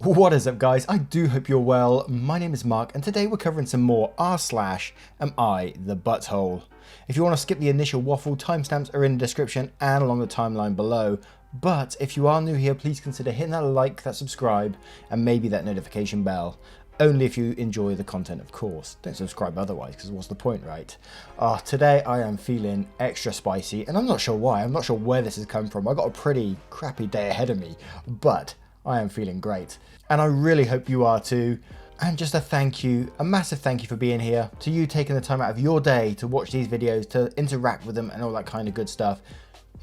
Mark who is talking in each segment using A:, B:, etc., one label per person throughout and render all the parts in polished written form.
A: What is up, guys? I do hope you're well. My name is Mark and today we're covering some more r/am I the butthole. If you want to skip the initial waffle, timestamps are in the description and along the timeline below. But if you are new here, please consider hitting that like, that subscribe and maybe that notification bell. Only if you enjoy the content, of course. Don't subscribe otherwise, because what's the point, right? Today I am feeling extra spicy and I'm not sure why. I'm not sure where this has come from. I got a pretty crappy day ahead of me, but I am feeling great. And I really hope you are too. And just a thank you, a massive thank you for being here, to you taking the time out of your day to watch these videos, to interact with them and all that kind of good stuff.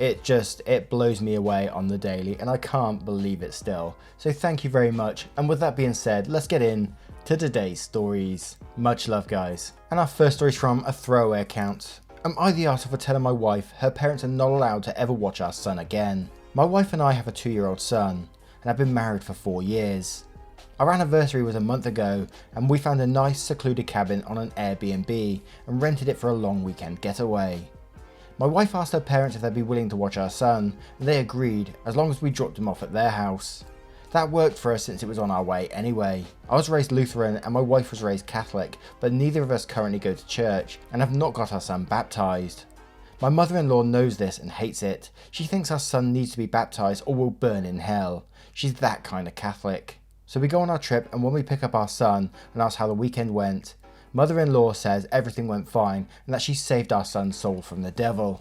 A: It blows me away on the daily and I can't believe it still. So thank you very much. And with that being said, let's get in to today's stories. Much love, guys. And our first story is from a throwaway account. Am I the arsehole for telling my wife her parents are not allowed to ever watch our son again? My wife and I have a 2-year-old son and I've been married for 4 years. Our anniversary was a month ago and we found a nice secluded cabin on an Airbnb and rented it for a long weekend getaway. My wife asked her parents if they'd be willing to watch our son and they agreed as long as we dropped him off at their house. That worked for us since it was on our way anyway. I was raised Lutheran and my wife was raised Catholic, but neither of us currently go to church and have not got our son baptised. My mother-in-law knows this and hates it. She thinks our son needs to be baptised or will burn in hell. She's that kind of Catholic. So we go on our trip and when we pick up our son and ask how the weekend went, mother-in-law says everything went fine and that she saved our son's soul from the devil.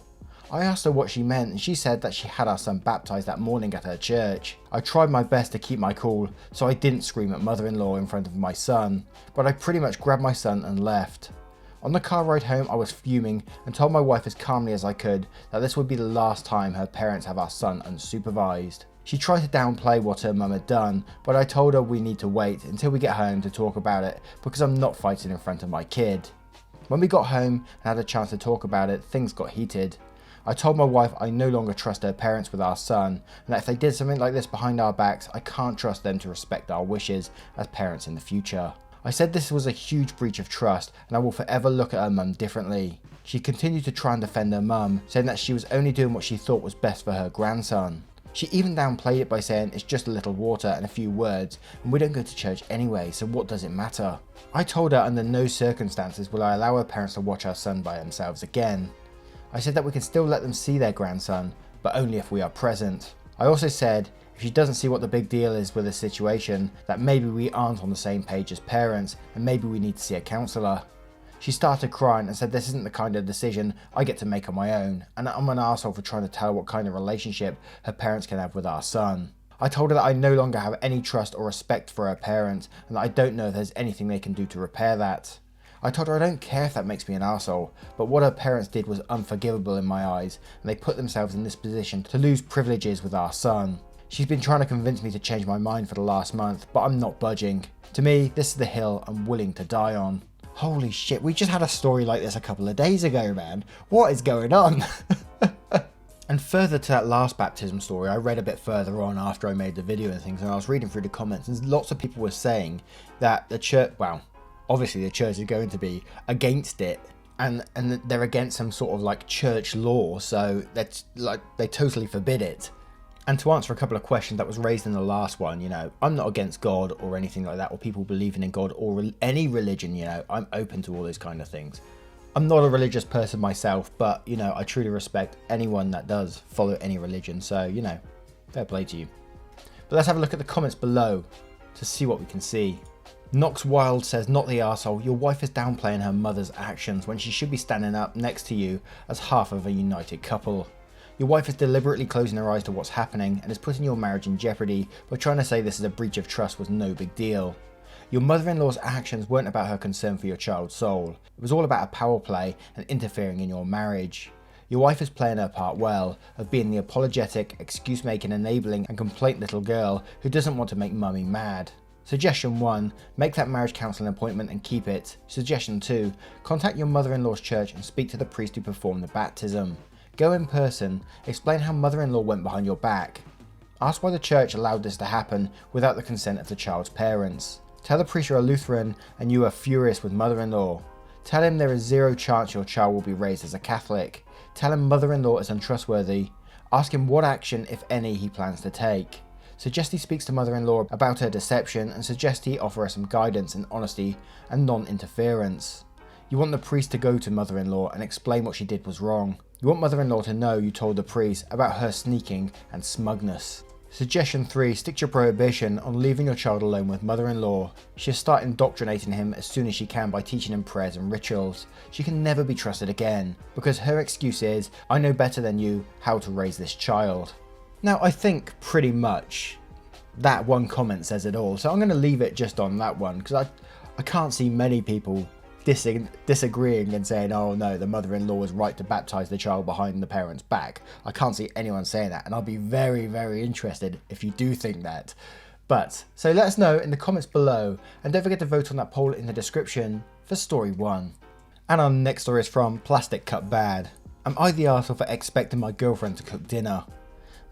A: I asked her what she meant and she said that she had our son baptised that morning at her church. I tried my best to keep my cool so I didn't scream at mother-in-law in front of my son, but I pretty much grabbed my son and left. On the car ride home I was fuming and told my wife as calmly as I could that this would be the last time her parents have our son unsupervised. She tried to downplay what her mum had done, but I told her we need to wait until we get home to talk about it because I'm not fighting in front of my kid. When we got home and had a chance to talk about it, things got heated. I told my wife I no longer trust her parents with our son and that if they did something like this behind our backs, I can't trust them to respect our wishes as parents in the future. I said this was a huge breach of trust and I will forever look at her mum differently. She continued to try and defend her mum, saying that she was only doing what she thought was best for her grandson. She even downplayed it by saying it's just a little water and a few words and we don't go to church anyway, so what does it matter? I told her under no circumstances will I allow her parents to watch our son by themselves again. I said that we can still let them see their grandson, but only if we are present. I also said if she doesn't see what the big deal is with the situation, that maybe we aren't on the same page as parents and maybe we need to see a counsellor. She started crying and said this isn't the kind of decision I get to make on my own and I'm an arsehole for trying to tell her what kind of relationship her parents can have with our son. I told her that I no longer have any trust or respect for her parents and that I don't know if there's anything they can do to repair that. I told her I don't care if that makes me an arsehole, but what her parents did was unforgivable in my eyes and they put themselves in this position to lose privileges with our son. She's been trying to convince me to change my mind for the last month, but I'm not budging. To me, this is the hill I'm willing to die on. Holy shit, we just had a story like this a couple of days ago, man. What is going on? And further to that last baptism story, I read a bit further on after I made the video and things, and I was reading through the comments and lots of people were saying that the church, well, obviously the church is going to be against it and they're against some sort of like church law, so that's like they totally forbid it. And to answer a couple of questions that was raised in the last one, you know, I'm not against God or anything like that, or people believing in God or any religion, you know, I'm open to all those kind of things. I'm not a religious person myself, but, you know, I truly respect anyone that does follow any religion. So, you know, fair play to you. But let's have a look at the comments below to see what we can see. Nox Wild says, not the arsehole, your wife is downplaying her mother's actions when she should be standing up next to you as half of a united couple. Your wife is deliberately closing her eyes to what's happening and is putting your marriage in jeopardy by trying to say this is a breach of trust was no big deal. Your mother-in-law's actions weren't about her concern for your child's soul. It was all about a power play and interfering in your marriage. Your wife is playing her part well, of being the apologetic, excuse-making, enabling and complaint little girl who doesn't want to make mummy mad. Suggestion 1, make that marriage counselling appointment and keep it. Suggestion 2, contact your mother-in-law's church and speak to the priest who performed the baptism. Go in person, explain how mother-in-law went behind your back. Ask why the church allowed this to happen without the consent of the child's parents. Tell the priest you're a Lutheran and you are furious with mother-in-law. Tell him there is zero chance your child will be raised as a Catholic. Tell him mother-in-law is untrustworthy. Ask him what action, if any, he plans to take. suggests he speaks to mother-in-law about her deception and suggests he offer her some guidance and honesty and non-interference. You want the priest to go to mother-in-law and explain what she did was wrong. You want mother-in-law to know you told the priest about her sneaking and smugness. Suggestion 3. Stick to your prohibition on leaving your child alone with mother-in-law. She has started indoctrinating him as soon as she can by teaching him prayers and rituals. She can never be trusted again, because her excuse is, I know better than you how to raise this child. Now I think pretty much that one comment says it all, so I'm going to leave it just on that one, because I can't see many people disagreeing and saying, oh no, the mother-in-law was right to baptize the child behind the parent's back. I can't see anyone saying that, and I'll be very, very interested if you do think that. But, so let us know in the comments below, and don't forget to vote on that poll in the description for story 1. And our next story is from Plastic Cut Bad. Am I the arsehole for expecting my girlfriend to cook dinner?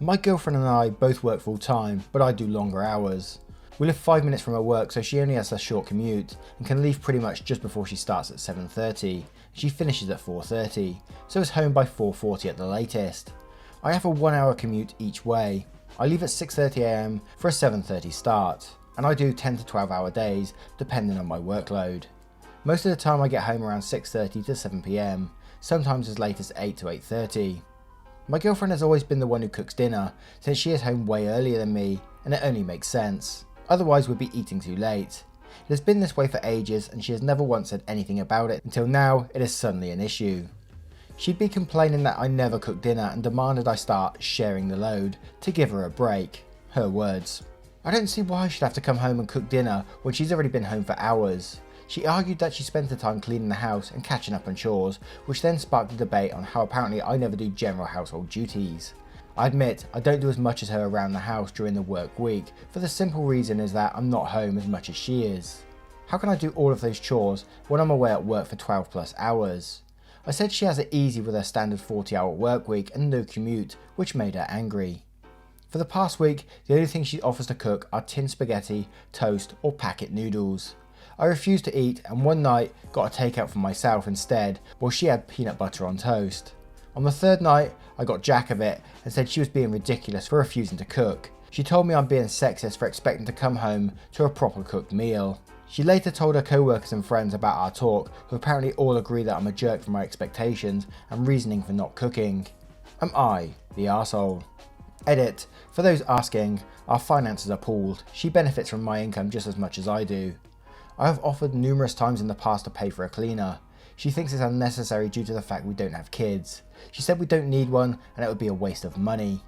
A: My girlfriend and I both work full time, but I do longer hours. We live 5 minutes from her work, so she only has a short commute and can leave pretty much just before she starts at 7:30. She finishes at 4:30, so is home by 4:40 at the latest. I have a 1 hour commute each way. I leave at 6:30 am for a 7:30 start, and I do 10 to 12 hour days depending on my workload. Most of the time I get home around 6:30 to 7 PM, sometimes as late as 8 to 8:30. My girlfriend has always been the one who cooks dinner, since she is home way earlier than me, and it only makes sense. Otherwise we'd be eating too late. It has been this way for ages, and she has never once said anything about it until now it is suddenly an issue. She'd be complaining that I never cook dinner and demanded I start sharing the load to give her a break. Her words. I don't see why she'd have to come home and cook dinner when she's already been home for hours. She argued that she spent the time cleaning the house and catching up on chores, which then sparked a debate on how apparently I never do general household duties. I admit I don't do as much as her around the house during the work week, for the simple reason is that I'm not home as much as she is. How can I do all of those chores when I'm away at work for 12 plus hours? I said she has it easy with her standard 40-hour work week and no commute, which made her angry. For the past week, the only thing she offers to cook are tin spaghetti, toast or packet noodles. I refused to eat, and one night got a takeout for myself instead, while she had peanut butter on toast. On the third night, I got jack of it and said she was being ridiculous for refusing to cook. She told me I'm being sexist for expecting to come home to a proper cooked meal. She later told her co-workers and friends about our talk, who apparently all agree that I'm a jerk for my expectations and reasoning for not cooking. Am I the arsehole? Edit. For those asking, our finances are pooled. She benefits from my income just as much as I do. I have offered numerous times in the past to pay for a cleaner. She thinks it's unnecessary due to the fact we don't have kids. She said we don't need one and it would be a waste of money.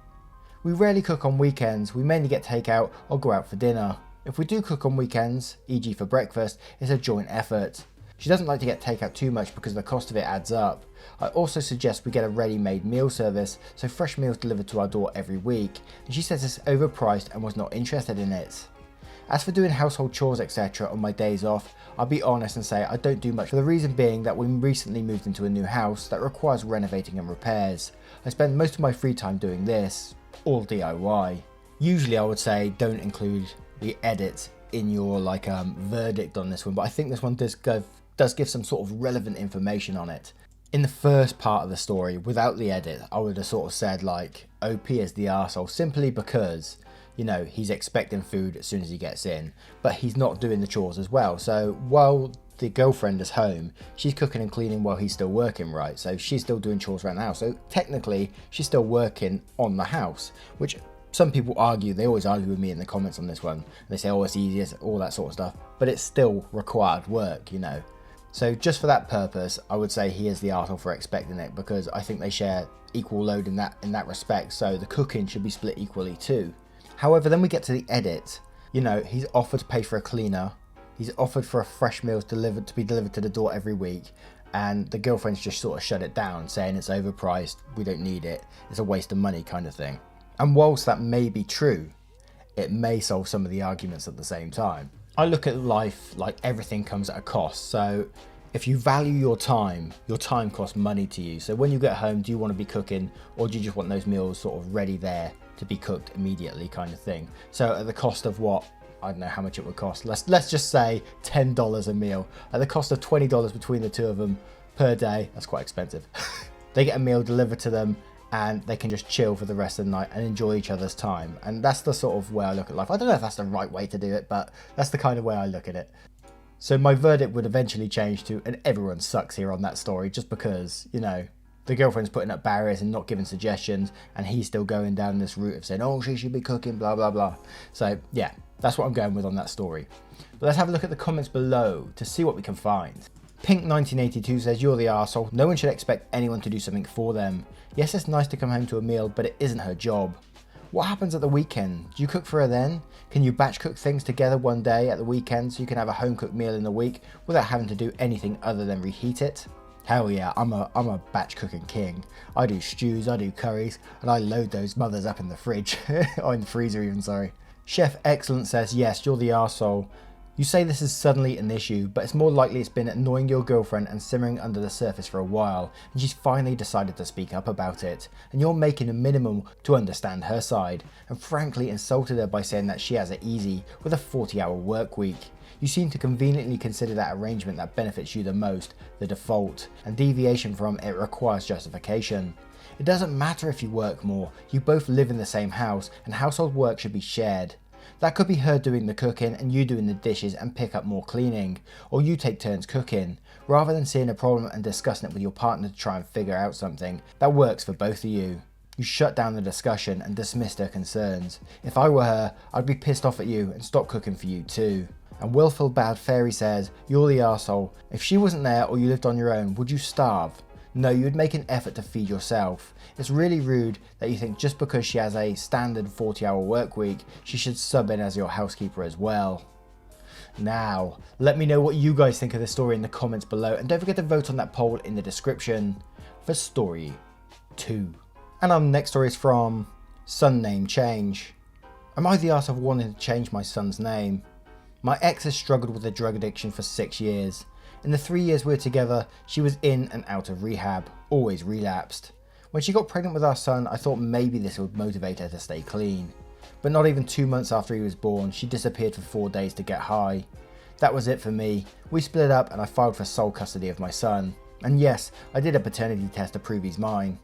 A: We rarely cook on weekends, we mainly get takeout or go out for dinner. If we do cook on weekends, e.g. for breakfast, it's a joint effort. She doesn't like to get takeout too much because the cost of it adds up. I also suggest we get a ready-made meal service, so fresh meals delivered to our door every week, and she says it's overpriced and was not interested in it. As for doing household chores etc. on my days off, I'll be honest and say I don't do much, for the reason being that we recently moved into a new house that requires renovating and repairs. I spend most of my free time doing this, all DIY. Usually I would say don't include the edit in your verdict on this one, but I think this one does give some sort of relevant information on it. In the first part of the story, without the edit, I would have sort of said OP is the arsehole simply because, you know, he's expecting food as soon as he gets in, but he's not doing the chores as well. So while the girlfriend is home, she's cooking and cleaning while he's still working, right? So she's still doing chores around the house. So technically she's still working on the house, which some people argue, they always argue with me in the comments on this one. They say, oh, it's easy, all that sort of stuff, but it's still required work, you know. So just for that purpose, I would say he is the arsehole for expecting it, because I think they share equal load in that respect. So the cooking should be split equally too. However, then we get to the edit. You know, he's offered to pay for a cleaner. He's offered for a fresh meal to be delivered to the door every week. And the girlfriend's just sort of shut it down, saying it's overpriced, we don't need it, it's a waste of money kind of thing. And whilst that may be true, it may solve some of the arguments at the same time. I look at life like everything comes at a cost. So if you value your time costs money to you. So when you get home, do you want to be cooking, or do you just want those meals sort of ready there to be cooked immediately kind of thing? So at the cost of what, I don't know how much it would cost, let's just say $10 a meal, at the cost of $20 between the two of them per day. That's quite expensive. They get a meal delivered to them and they can just chill for the rest of the night and enjoy each other's time. And that's the sort of way I look at life. I don't know if that's the right way to do it, but that's the kind of way I look at it. So my verdict would eventually change to, and everyone sucks here on that story, just because, you know, the girlfriend's putting up barriers and not giving suggestions, and he's still going down this route of saying, oh, she should be cooking, blah, blah, blah. So yeah, that's what I'm going with on that story. But let's have a look at the comments below to see what we can find. Pink1982 says, you're the arsehole. No one should expect anyone to do something for them. Yes, it's nice to come home to a meal, but it isn't her job. What happens at the weekend? Do you cook for her then? Can you batch cook things together one day at the weekend so you can have a home cooked meal in the week without having to do anything other than reheat it? Hell yeah, I'm a batch cooking king. I do stews, I do curries, and I load those mothers up in the fridge. Or in the freezer even, sorry. Chef Excellent says, yes, you're the arsehole. You say this is suddenly an issue, but it's more likely it's been annoying your girlfriend and simmering under the surface for a while, and she's finally decided to speak up about it, and you're making a minimum to understand her side, and frankly insulted her by saying that she has it easy with a 40-hour work week. You seem to conveniently consider that arrangement that benefits you the most the default, and deviation from it requires justification. It doesn't matter if you work more, you both live in the same house, and household work should be shared. That could be her doing the cooking and you doing the dishes and pick up more cleaning, or you take turns cooking, rather than seeing a problem and discussing it with your partner to try and figure out something that works for both of you. You shut down the discussion and dismissed her concerns. If I were her, I'd be pissed off at you and stop cooking for you too. And Willful Bad Fairy says, you're the arsehole. If she wasn't there or you lived on your own, would you starve? No, you'd make an effort to feed yourself. It's really rude that you think just because she has a standard 40-hour work week, she should sub in as your housekeeper as well. Now, let me know what you guys think of this story in the comments below, and don't forget to vote on that poll in the description for story 2. And our next story is from Son Name Change. Am I the arse of wanting to change my son's name? My ex has struggled with a drug addiction for 6 years. In the 3 years we were together, she was in and out of rehab, always relapsed. When she got pregnant with our son, I thought maybe this would motivate her to stay clean. But not even 2 months after he was born, she disappeared for 4 days to get high. That was it for me. We split up and I filed for sole custody of my son. And yes, I did a paternity test to prove he's mine.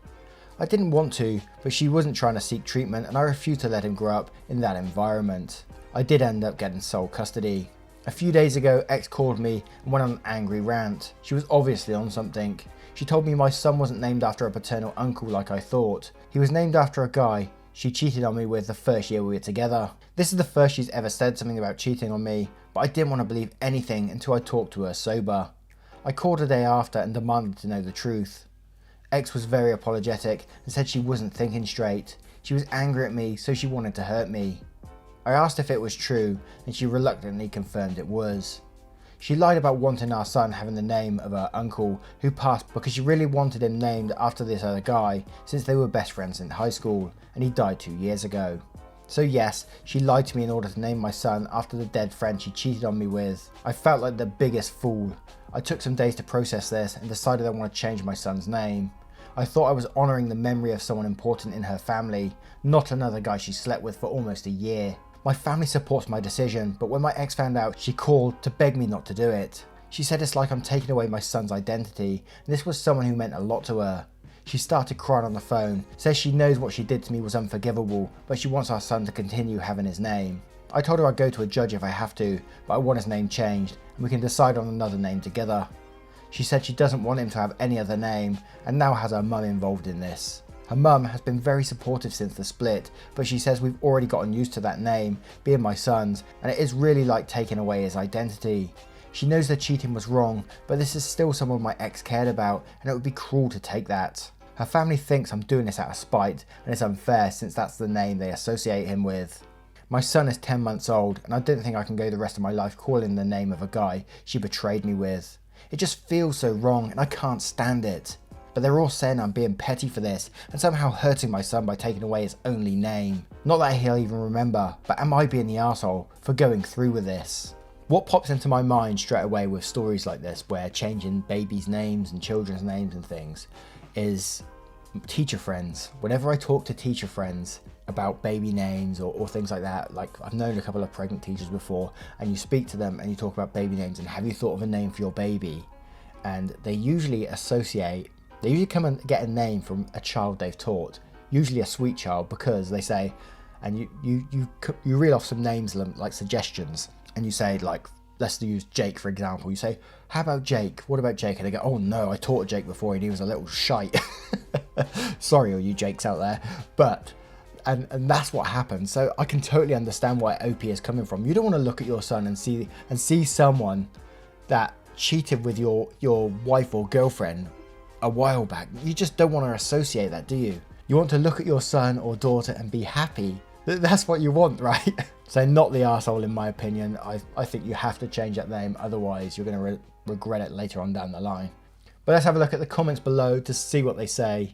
A: I didn't want to, but she wasn't trying to seek treatment and I refused to let him grow up in that environment. I did end up getting sole custody. A few days ago, ex called me and went on an angry rant. She was obviously on something. She told me my son wasn't named after a paternal uncle like I thought. He was named after a guy she cheated on me with the first year we were together. This is the first she's ever said something about cheating on me, but I didn't want to believe anything until I talked to her sober. I called a day after and demanded to know the truth. Ex was very apologetic and said she wasn't thinking straight. She was angry at me, so she wanted to hurt me. I asked if it was true, and she reluctantly confirmed it was. She lied about wanting our son having the name of her uncle, who passed because she really wanted him named after this other guy, since they were best friends in high school, and he died 2 years ago. So yes, she lied to me in order to name my son after the dead friend she cheated on me with. I felt like the biggest fool. I took some days to process this and decided I want to change my son's name. I thought I was honouring the memory of someone important in her family, not another guy she slept with for almost a year. My family supports my decision, but when my ex found out, she called to beg me not to do it. She said it's like I'm taking away my son's identity, and this was someone who meant a lot to her. She started crying on the phone, says she knows what she did to me was unforgivable, but she wants our son to continue having his name. I told her I'd go to a judge if I have to, but I want his name changed, and we can decide on another name together. She said she doesn't want him to have any other name, and now has her mum involved in this. Her mum has been very supportive since the split, but she says we've already gotten used to that name being my son's, and it is really like taking away his identity. She knows the cheating was wrong, but this is still someone my ex cared about, and it would be cruel to take that. Her family thinks I'm doing this out of spite, and it's unfair since that's the name they associate him with. My son is 10 months old, and I don't think I can go the rest of my life calling the name of a guy she betrayed me with. It just feels so wrong, and I can't stand it. But they're all saying I'm being petty for this and somehow hurting my son by taking away his only name. Not that he'll even remember, but am I being the arsehole for going through with this? What pops into my mind straight away with stories like this, where changing babies' names and children's names and things, is teacher friends. Whenever I talk to teacher friends about baby names or things like that, like I've known a couple of pregnant teachers before, and you speak to them and you talk about baby names and have you thought of a name for your baby? And they usually associate They usually come and get a name from a child they've taught, usually a sweet child, because they say, and you reel off some names like suggestions, and you say, like, let's use Jake for example. You say, how about Jake? What about Jake? And they go, oh no, I taught Jake before and he was a little shite. Sorry all you Jakes out there, but and that's what happens. So I can totally understand why OP is coming from. You don't want to look at your son and see someone that cheated with your wife or girlfriend a while back. You just don't want to associate that, do you? You want to look at your son or daughter and be happy. That's what you want, right? So not the arsehole, in my opinion. I think you have to change that name, otherwise you're going to regret it later on down the line. But let's have a look at the comments below to see what they say.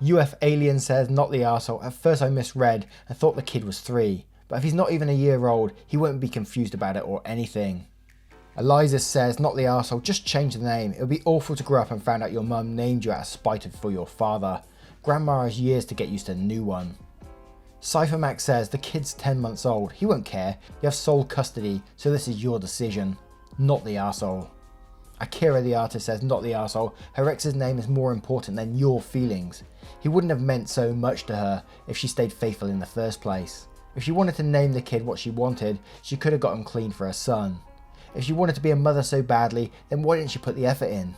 A: UF Alien says, not the arsehole. At first I misread and thought the kid was 3, but if he's not even a year old, he won't be confused about it or anything. Eliza says, not the arsehole, just change the name. It would be awful to grow up and find out your mum named you out of spite for your father. Grandma has years to get used to a new one. Cypher Max says, the kid's 10 months old. He won't care. You have sole custody, so this is your decision. Not the arsehole. Akira the artist says, not the arsehole. Her ex's name is more important than your feelings. He wouldn't have meant so much to her if she stayed faithful in the first place. If she wanted to name the kid what she wanted, she could have gotten clean for her son. If she wanted to be a mother so badly, then why didn't she put the effort in?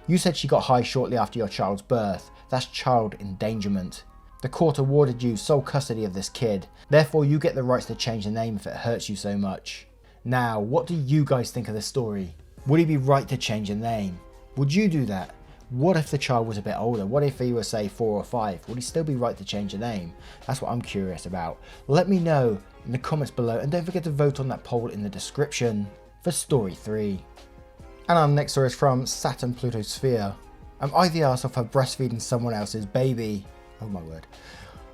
A: You said she got high shortly after your child's birth. That's child endangerment. The court awarded you sole custody of this kid. Therefore, you get the rights to change the name if it hurts you so much. Now, what do you guys think of this story? Would he be right to change the name? Would you do that? What if the child was a bit older? What if he was, say, 4 or 5? Would he still be right to change the name? That's what I'm curious about. Let me know in the comments below, and don't forget to vote on that poll in the description for story 3. And our next story is from Saturn Pluto Sphere. Am I the arsehole for breastfeeding someone else's baby? Oh my word.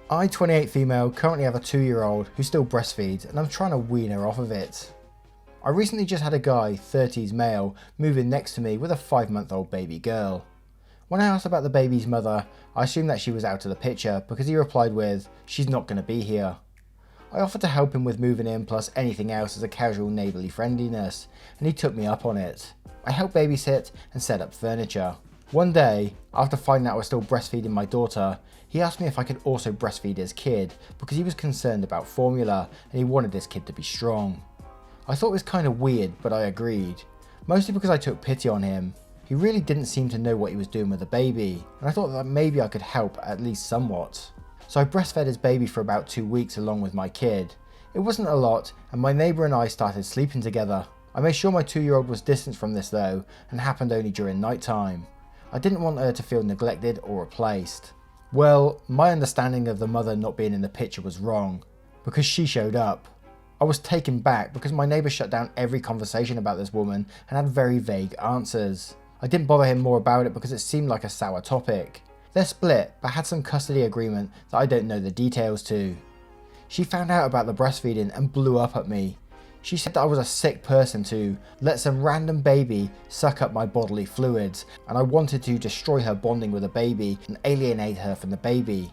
A: I, 28 female, currently have a 2-year-old who still breastfeeds, and I'm trying to wean her off of it. I recently just had a guy, 30s male, move in next to me with a 5-month-old baby girl. When I asked about the baby's mother, I assumed that she was out of the picture because he replied with, she's not going to be here. I offered to help him with moving in plus anything else as a casual neighbourly friendliness, and he took me up on it. I helped babysit and set up furniture. One day, after finding out I was still breastfeeding my daughter, he asked me if I could also breastfeed his kid because he was concerned about formula and he wanted his kid to be strong. I thought it was kind of weird, but I agreed, mostly because I took pity on him. He really didn't seem to know what he was doing with the baby, and I thought that maybe I could help at least somewhat. So I breastfed his baby for about 2 weeks along with my kid. It wasn't a lot, and my neighbour and I started sleeping together. I made sure my 2-year-old was distant from this though, and happened only during night time. I didn't want her to feel neglected or replaced. Well, my understanding of the mother not being in the picture was wrong, because she showed up. I was taken back because my neighbour shut down every conversation about this woman and had very vague answers. I didn't bother him more about it because it seemed like a sour topic. They're split, but had some custody agreement that I don't know the details to. She found out about the breastfeeding and blew up at me. She said that I was a sick person to let some random baby suck up my bodily fluids, and I wanted to destroy her bonding with a baby and alienate her from the baby.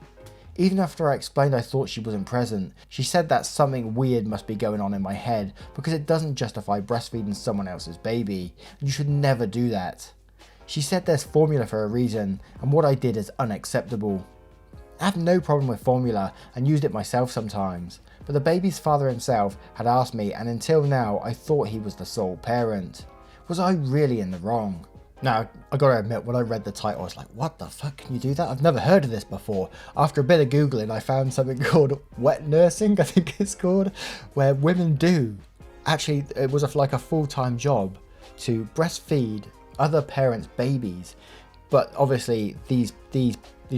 A: Even after I explained I thought she wasn't present, she said that something weird must be going on in my head because it doesn't justify breastfeeding someone else's baby, and you should never do that. She said there's formula for a reason, and what I did is unacceptable. I have no problem with formula and used it myself sometimes, but the baby's father himself had asked me, and until now I thought he was the sole parent. Was I really in the wrong? Now, I gotta admit, when I read the title I was like, what the fuck, can you do that? I've never heard of this before. After a bit of googling I found something called wet nursing, I think it's called, where women do. Actually, it was like a full-time job to breastfeed other parents' babies, but obviously these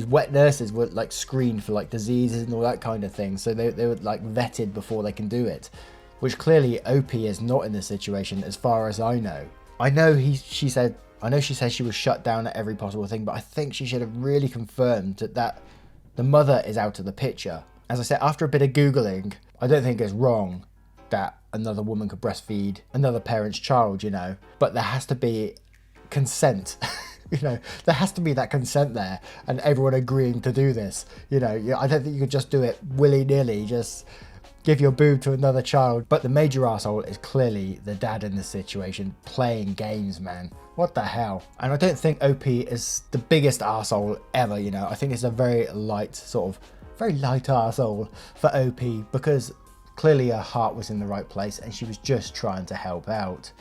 A: wet nurses were like screened for like diseases and all that kind of thing, so they were like vetted before they can do it, which clearly OP is not in this situation as far as I know. I know she said she was shut down at every possible thing, but I think she should have really confirmed that the mother is out of the picture. As I said, after a bit of googling, I don't think it's wrong that another woman could breastfeed another parent's child, you know, but there has to be consent. You know, there has to be that consent there and everyone agreeing to do this. You know, I don't think you could just do it willy-nilly, just give your boob to another child. But the major arsehole is clearly the dad in this situation, playing games, man. What the hell? And I don't think OP is the biggest arsehole ever, you know. I think it's a very light arsehole for OP, because clearly her heart was in the right place and she was just trying to help out.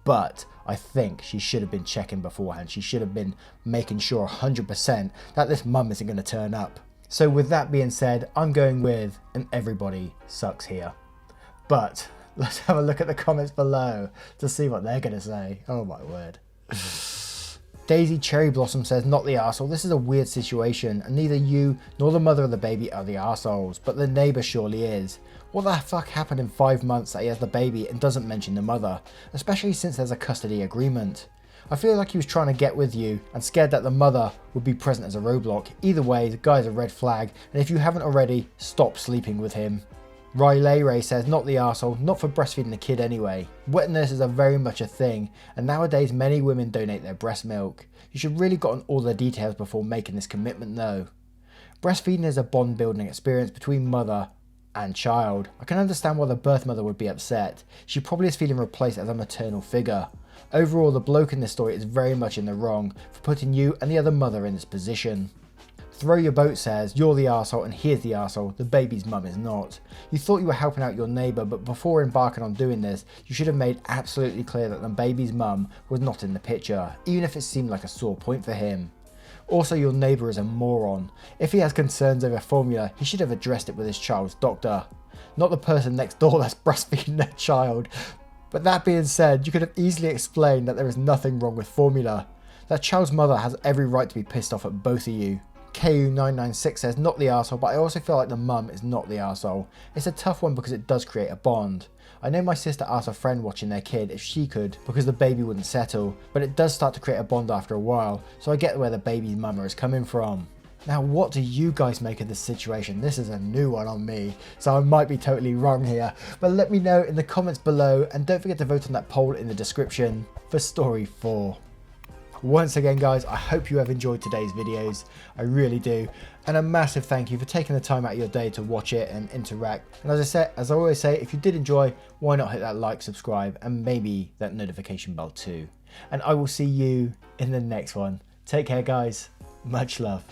A: But I think she should have been checking beforehand. She should have been making sure 100% that this mum isn't going to turn up. So with that being said, I'm going with an everybody sucks here. But let's have a look at the comments below to see what they're going to say. Oh my word. Daisy Cherry Blossom says, not the arsehole. This is a weird situation and neither you nor the mother of the baby are the arseholes, but the neighbour surely is. What the fuck happened in 5 months that he has the baby and doesn't mention the mother, especially since there's a custody agreement? I feel like he was trying to get with you and scared that the mother would be present as a roadblock. Either way, the guy's a red flag, and if you haven't already, stop sleeping with him. Riley Ray says, not the arsehole, not for breastfeeding the kid anyway. Wet nurses are very much a thing, and nowadays many women donate their breast milk. You should really gotten all the details before making this commitment though. Breastfeeding is a bond building experience between mother and child. I can understand why the birth mother would be upset. She probably is feeling replaced as a maternal figure. Overall, the bloke in this story is very much in the wrong for putting you and the other mother in this position. Throw Your Boat says, you're the arsehole and here's the arsehole, the baby's mum is not. You thought you were helping out your neighbour, but before embarking on doing this, you should have made absolutely clear that the baby's mum was not in the picture, even if it seemed like a sore point for him. Also, your neighbour is a moron. If he has concerns over formula, he should have addressed it with his child's doctor, not the person next door that's breastfeeding their child. But that being said, you could have easily explained that there is nothing wrong with formula. That child's mother has every right to be pissed off at both of you. KU996 says, not the arsehole, but I also feel like the mum is not the arsehole. It's a tough one because it does create a bond. I know my sister asked a friend watching their kid if she could because the baby wouldn't settle, but it does start to create a bond after a while, so I get where the baby's mama is coming from. Now, what do you guys make of this situation? This is a new one on me, so I might be totally wrong here, but let me know in the comments below, and don't forget to vote on that poll in the description for story 4. Once again guys, I hope you have enjoyed today's videos, I really do, and a massive thank you for taking the time out of your day to watch it and interact. And as I always say, if you did enjoy, why not hit that like, subscribe, and maybe that notification bell too. And I will see you in the next one. Take care guys, much love.